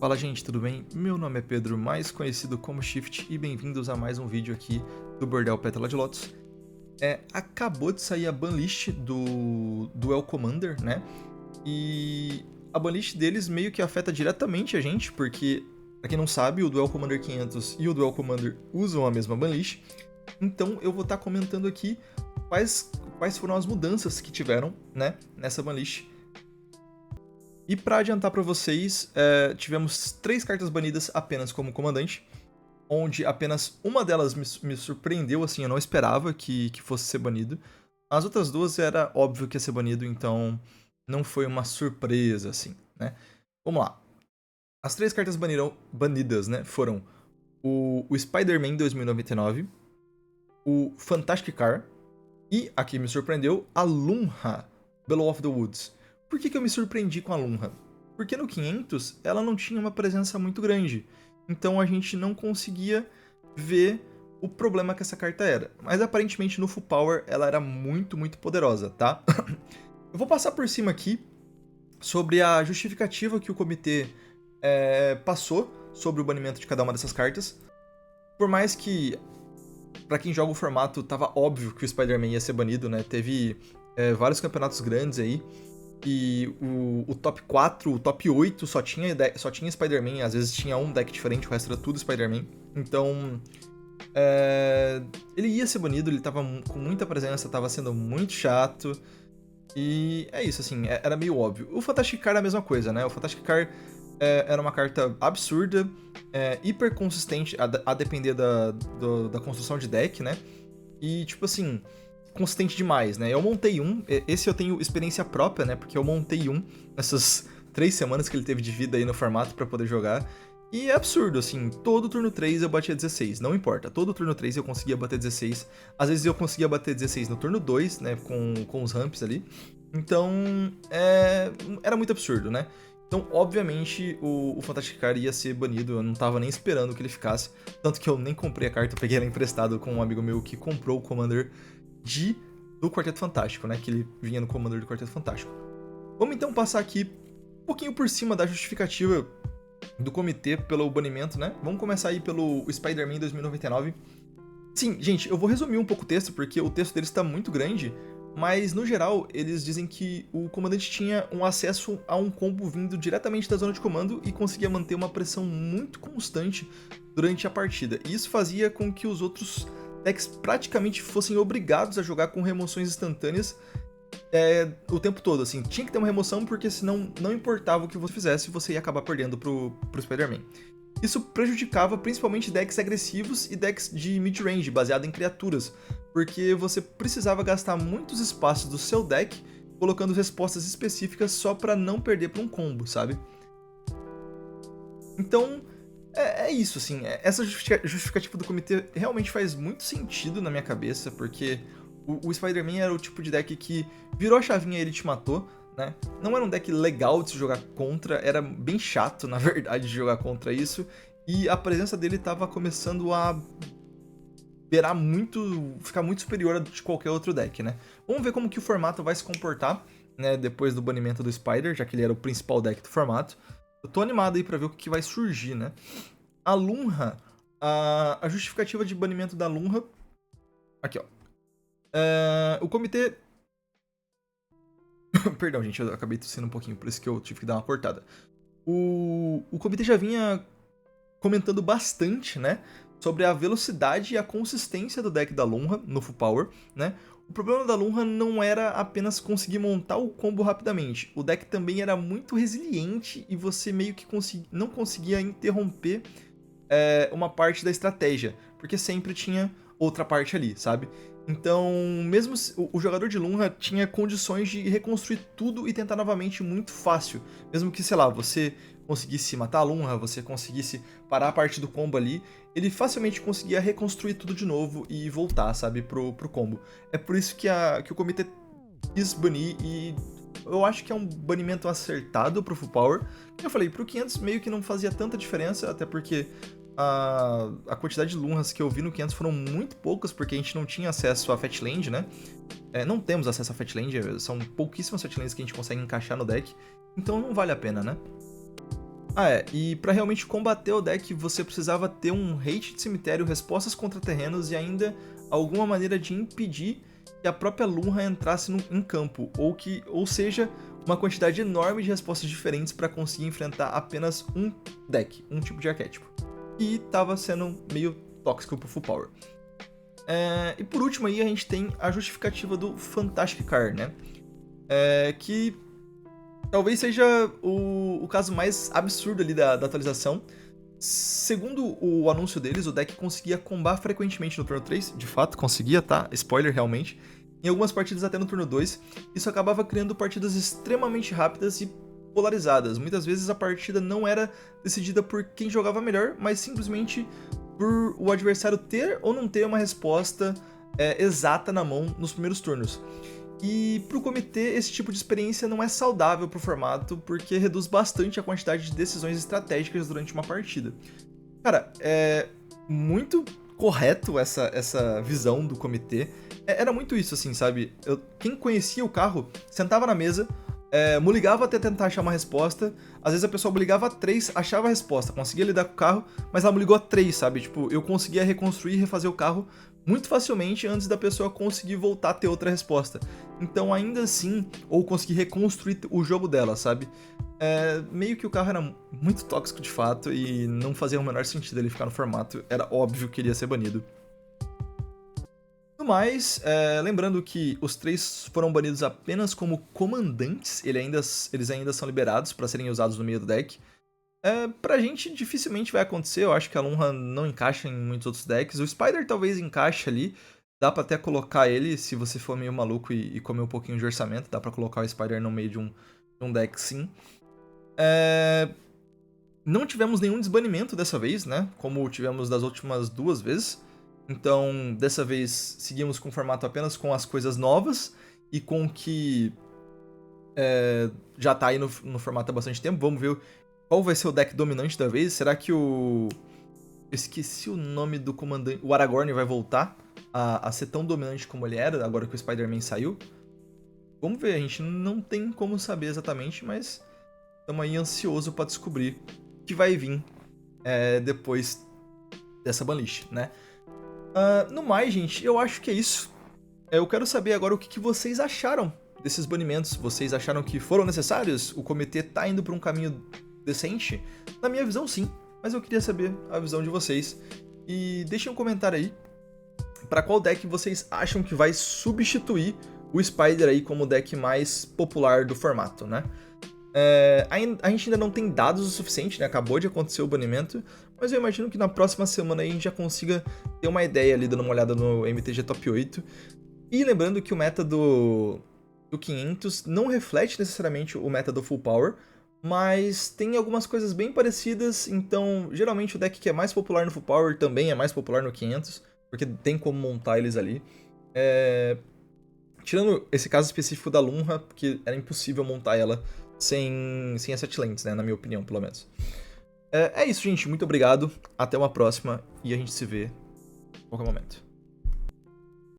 Fala gente, tudo bem? Meu nome é Pedro, mais conhecido como Shift, e bem-vindos a mais um vídeo aqui do Bordel Pétala de Lotus. Acabou de sair a banlist do Duel Commander, né? E a banlist deles meio que afeta diretamente a gente, porque, pra quem não sabe, o Duel Commander 500 e o Duel Commander usam a mesma banlist. Então eu vou estar comentando aqui quais foram as mudanças que tiveram, né, nessa banlist. E pra adiantar pra vocês, tivemos 3 cartas banidas apenas como comandante, onde apenas uma delas me surpreendeu, assim, eu não esperava que fosse ser banido. As outras duas era óbvio que ia ser banido, então não foi uma surpresa, assim, né? Vamos lá. As 3 cartas banidas, né, foram o Spider-Man 2099, o Fantastic Car e, aqui me surpreendeu, a Lunha, Bellow of the Woods. Por que eu me surpreendi com a Lunha? Porque no 500 ela não tinha uma presença muito grande, então a gente não conseguia ver o problema que essa carta era. Mas aparentemente no Full Power ela era muito, muito poderosa, tá? Eu vou passar por cima aqui sobre a justificativa que o comitê passou sobre o banimento de cada uma dessas cartas. Por mais que, pra quem joga o formato, tava óbvio que o Spider-Man ia ser banido, né? Teve vários campeonatos grandes aí, e o top 4, o top 8 só tinha Spider-Man, às vezes tinha um deck diferente, o resto era tudo Spider-Man. Então, ele ia ser banido, ele tava com muita presença, tava sendo muito chato. E é isso, assim, era meio óbvio. O Fantastic Car é a mesma coisa, né? O Fantastic Car era uma carta absurda, hiper consistente, a depender da construção de deck, né? E, tipo assim, consistente demais, né? Eu montei um, esse eu tenho experiência própria, né? Porque eu montei um nessas 3 semanas que ele teve de vida aí no formato pra poder jogar. E é absurdo, assim, todo turno 3 eu batia 16, não importa, todo turno 3 eu conseguia bater 16, às vezes eu conseguia bater 16 no turno 2, né, com os ramps ali, então era muito absurdo, né? Então, obviamente, o Fantastic Car ia ser banido, eu não tava nem esperando que ele ficasse, tanto que eu nem comprei a carta, eu peguei ela emprestado com um amigo meu que comprou o Commander do Quarteto Fantástico, né, que ele vinha no Commander do Quarteto Fantástico. Vamos então passar aqui um pouquinho por cima da justificativa do comitê pelo banimento, né? Vamos começar aí pelo Spider-Man 2099. Sim, gente, eu vou resumir um pouco o texto, porque o texto deles está muito grande, mas no geral eles dizem que o comandante tinha um acesso a um combo vindo diretamente da zona de comando e conseguia manter uma pressão muito constante durante a partida. E isso fazia com que os outros decks praticamente fossem obrigados a jogar com remoções instantâneas o tempo todo, assim, tinha que ter uma remoção, porque senão não importava o que você fizesse, você ia acabar perdendo pro Spider-Man. Isso prejudicava principalmente decks agressivos e decks de mid-range, baseado em criaturas, porque você precisava gastar muitos espaços do seu deck colocando respostas específicas só pra não perder pra um combo, sabe? Então, é isso, assim, essa justificativa do comitê realmente faz muito sentido na minha cabeça, porque o Spider-Man era o tipo de deck que virou a chavinha e ele te matou, né? Não era um deck legal de se jogar contra, era bem chato, na verdade, de jogar contra isso. E a presença dele tava começando a beirar muito, ficar muito superior a de qualquer outro deck, né? Vamos ver como que o formato vai se comportar, né, depois do banimento do Spider, já que ele era o principal deck do formato. Eu tô animado aí pra ver o que vai surgir, né? A Lunha, a justificativa de banimento da Lunha... Aqui, ó. O comitê... Perdão, gente, eu acabei tossindo um pouquinho, por isso que eu tive que dar uma cortada. O comitê já vinha comentando bastante, né, sobre a velocidade e a consistência do deck da Lunha no Full Power, né? O problema da Lunha não era apenas conseguir montar o combo rapidamente. O deck também era muito resiliente e você meio que não conseguia interromper uma parte da estratégia, porque sempre tinha outra parte ali, sabe? Então, mesmo o jogador de Lunha tinha condições de reconstruir tudo e tentar novamente muito fácil. Mesmo que, sei lá, você conseguisse matar a Lunha, você conseguisse parar a parte do combo ali, ele facilmente conseguia reconstruir tudo de novo e voltar, sabe, pro combo. É por isso que o comitê quis banir, e eu acho que é um banimento acertado pro Full Power. Como eu falei, pro 500 meio que não fazia tanta diferença, até porque a quantidade de Lunhas que eu vi no 500 foram muito poucas, porque a gente não tinha acesso a Fatland, né? Não temos acesso a Fatland, são pouquíssimas Fatlands que a gente consegue encaixar no deck, então não vale a pena, né? E pra realmente combater o deck, você precisava ter um hate de cemitério, respostas contra terrenos e ainda alguma maneira de impedir que a própria Lunra entrasse em campo, ou seja, uma quantidade enorme de respostas diferentes para conseguir enfrentar apenas um deck, um tipo de arquétipo. E tava sendo meio tóxico pro Full Power. E por último aí a gente tem a justificativa do Fantastic Car, né? Que talvez seja o caso mais absurdo ali da atualização. Segundo o anúncio deles, o deck conseguia combar frequentemente no turno 3, de fato, conseguia, tá? Spoiler, realmente. Em algumas partidas até no turno 2, isso acabava criando partidas extremamente rápidas e polarizadas. Muitas vezes a partida não era decidida por quem jogava melhor, mas simplesmente por o adversário ter ou não ter uma resposta exata na mão nos primeiros turnos. E pro comitê, esse tipo de experiência não é saudável pro formato, porque reduz bastante a quantidade de decisões estratégicas durante uma partida. Cara, é muito correto essa visão do comitê. Era muito isso, assim, sabe? Quem conhecia o carro, sentava na mesa, muligava até tentar achar uma resposta. Às vezes a pessoa muligava a 3, achava a resposta, conseguia lidar com o carro, mas ela muligou a 3, sabe? Tipo, eu conseguia reconstruir e refazer o carro muito facilmente antes da pessoa conseguir voltar a ter outra resposta. Então, ainda assim, ou conseguir reconstruir o jogo dela, sabe? Meio que o carro era muito tóxico de fato e não fazia o menor sentido ele ficar no formato. Era óbvio que ele ia ser banido. No mais, lembrando que os 3 foram banidos apenas como comandantes, eles ainda são liberados para serem usados no meio do deck. Pra gente dificilmente vai acontecer, eu acho que a Lunra não encaixa em muitos outros decks. O Spider talvez encaixe ali, dá pra até colocar ele, se você for meio maluco e comer um pouquinho de orçamento, dá pra colocar o Spider no meio de um deck sim. Não tivemos nenhum desbanimento dessa vez, né, como tivemos das últimas 2 vezes. Então, dessa vez, seguimos com o formato apenas com as coisas novas e com o que já tá aí no formato há bastante tempo. Vamos ver qual vai ser o deck dominante da vez. Será que Eu esqueci o nome do comandante. O Aragorn vai voltar a ser tão dominante como ele era, agora que o Spider-Man saiu? Vamos ver, a gente não tem como saber exatamente, mas estamos aí ansioso para descobrir o que vai vir depois dessa banlist, né? No mais, gente, eu acho que é isso. Eu quero saber agora o que vocês acharam desses banimentos. Vocês acharam que foram necessários? O comitê tá indo para um caminho decente? Na minha visão, sim. Mas eu queria saber a visão de vocês. E deixem um comentário aí para qual deck vocês acham que vai substituir o Spider aí como o deck mais popular do formato, né? A gente ainda não tem dados o suficiente, né? Acabou de acontecer o banimento, mas eu imagino que na próxima semana aí a gente já consiga ter uma ideia ali, dando uma olhada no MTG Top 8. E lembrando que o meta do 500 não reflete necessariamente o meta do Full Power, mas tem algumas coisas bem parecidas, então geralmente o deck que é mais popular no Full Power também é mais popular no 500, porque tem como montar eles ali. Tirando esse caso específico da Lunra, porque era impossível montar ela sem as setlentes, né, na minha opinião, pelo menos. É isso, gente. Muito obrigado. Até uma próxima e a gente se vê em qualquer momento.